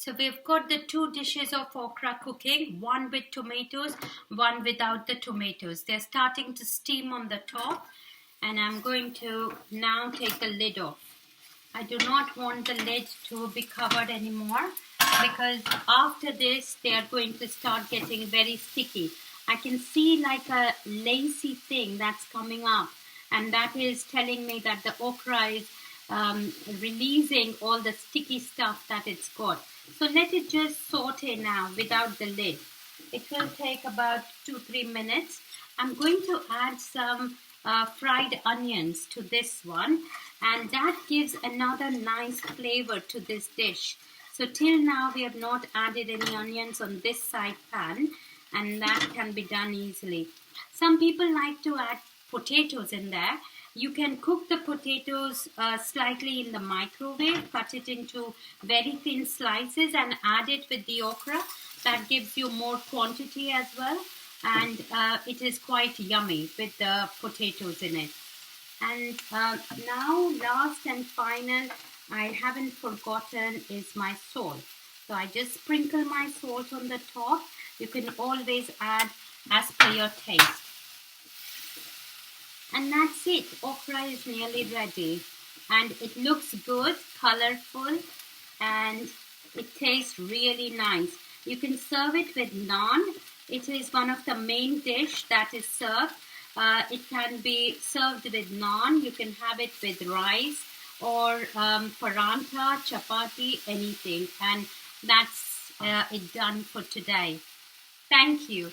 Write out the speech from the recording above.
So we've got the two dishes of okra cooking, one with tomatoes, one without the tomatoes. They're starting to steam on the top, and I'm going to now take the lid off. I do not want the lid to be covered anymore because after this they are going to start getting very sticky. I can see like a lacy thing that's coming up, and that is telling me that the okra is releasing all the sticky stuff that it's got. So let it just saute now without the lid. It will take about 2-3 minutes. I'm going to add some fried onions to this one, and that gives another nice flavor to this dish. So till now we have not added any onions on this side pan, and that can be done easily. Some people like to add potatoes in there. You can cook the potatoes slightly in the microwave, cut it into very thin slices and add it with the okra. That gives you more quantity as well, and it is quite yummy with the potatoes in it. And now last and final, I haven't forgotten, is my salt. So I just sprinkle my salt on the top. You can always add as per your taste. And that's it. Okra is nearly ready. And it looks good, colorful, and it tastes really nice. You can serve it with naan. It is one of the main dish that is served. It can be served with naan. You can have it with rice or parantha, chapati, anything. And that's it done for today. Thank you.